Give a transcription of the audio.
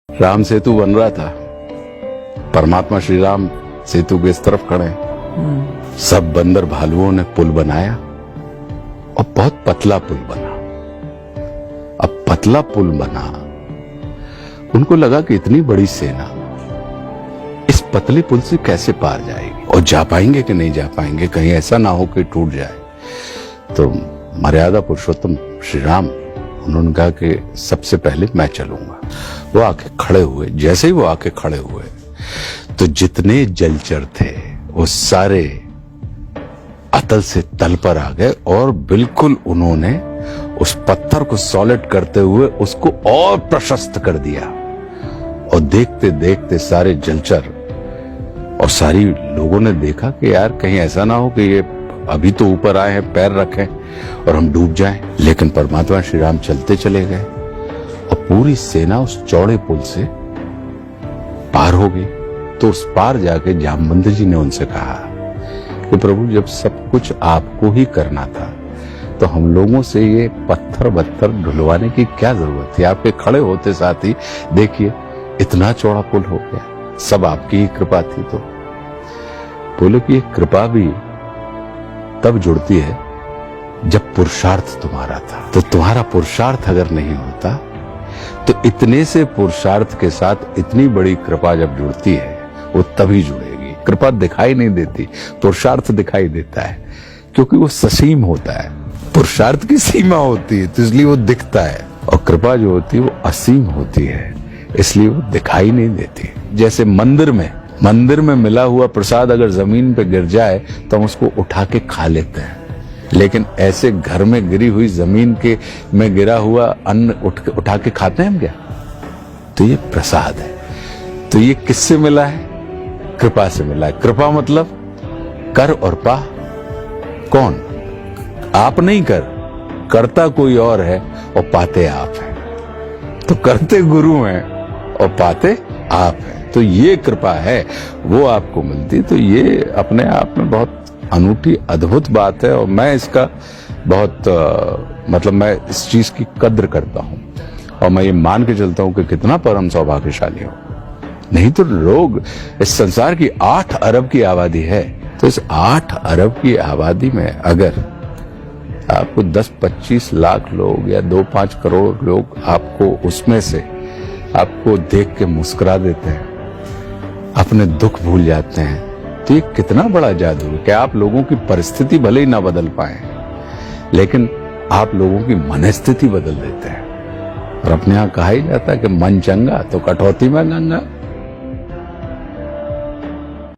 राम सेतु बन रहा था, परमात्मा श्री राम सेतु के इस तरफ खड़े हैं। सब बंदर भालुओं ने पुल बनाया और बहुत पतला पुल बना। अब पतला पुल बना, उनको लगा कि इतनी बड़ी सेना इस पतले पुल से कैसे पार जाएगी और जा पाएंगे कि नहीं जा पाएंगे, कहीं ऐसा ना हो कि टूट जाए। तो मर्यादा पुरुषोत्तम श्री राम उन्होंने कहा कि सबसे पहले मैं चलूंगा। वो आके खड़े हुए, जैसे ही वो आके खड़े हुए तो जितने जलचर थे वो सारे अतल से तल पर आ गए और बिल्कुल उन्होंने उस पत्थर को सॉलिड करते हुए उसको और प्रशस्त कर दिया। और देखते देखते सारे जलचर और सारी लोगों ने देखा कि यार कहीं ऐसा ना हो कि ये अभी तो ऊपर आए हैं, पैर रखें और हम डूब जाएं। लेकिन परमात्मा श्री राम चलते चले गए और पूरी सेना उस चौड़े पुल से पार हो गई। तो उस पार जाके जामवंत जी ने उनसे कहा कि प्रभु, जब सब कुछ आपको ही करना था तो हम लोगों से ये पत्थर बत्थर ढुलवाने की क्या जरूरत थी? आपके खड़े होते साथ ही देखिए इतना चौड़ा पुल हो गया, सब आपकी ही कृपा थी। तो बोले कि ये कृपा भी तब जुड़ती है जब पुरुषार्थ तुम्हारा था। तो तुम्हारा पुरुषार्थ अगर नहीं होता तो इतने से पुरुषार्थ के साथ इतनी बड़ी कृपा जब जुड़ती है वो तभी जुड़ेगी। कृपा दिखाई नहीं देती, पुरुषार्थ दिखाई देता है क्योंकि वो ससीम होता है। पुरुषार्थ की सीमा होती है तो इसलिए वो दिखता है, और कृपा जो होती है वो असीम होती है इसलिए वो दिखाई नहीं देती। जैसे मंदिर में मिला हुआ प्रसाद अगर जमीन पे गिर जाए तो हम उसको उठा के खा लेते हैं, लेकिन ऐसे घर में गिरी हुई जमीन के में गिरा हुआ अन्न उठा के खाते हैं हम क्या? तो ये प्रसाद है। तो ये किससे मिला है? कृपा से मिला है। कृपा मतलब कर और पा। कौन? आप नहीं करता कोई और है और पाते आप हैं। तो करते गुरु हैं और पाते आप हैं। तो ये कृपा है, वो आपको मिलती। तो ये अपने आप में बहुत अनूठी अद्भुत बात है और मैं इसका बहुत मैं इस चीज की कद्र करता हूं और मैं ये मान के चलता हूं कि कितना परम सौभाग्यशाली हूं। नहीं तो लोग, इस संसार की 8 अरब की आबादी है, तो इस 8 अरब की आबादी में अगर आपको 10-25 लाख लोग या 2-5 करोड़ लोग आपको उसमें से आपको देख के मुस्कुरा देते हैं, अपने दुख भूल जाते हैं, तो ये कितना बड़ा जादू है कि आप लोगों की परिस्थिति भले ही ना बदल पाए लेकिन आप लोगों की मनस्थिति बदल देते हैं। और अपने यहां कहा ही जाता है कि मन चंगा तो कटौती में गंगा।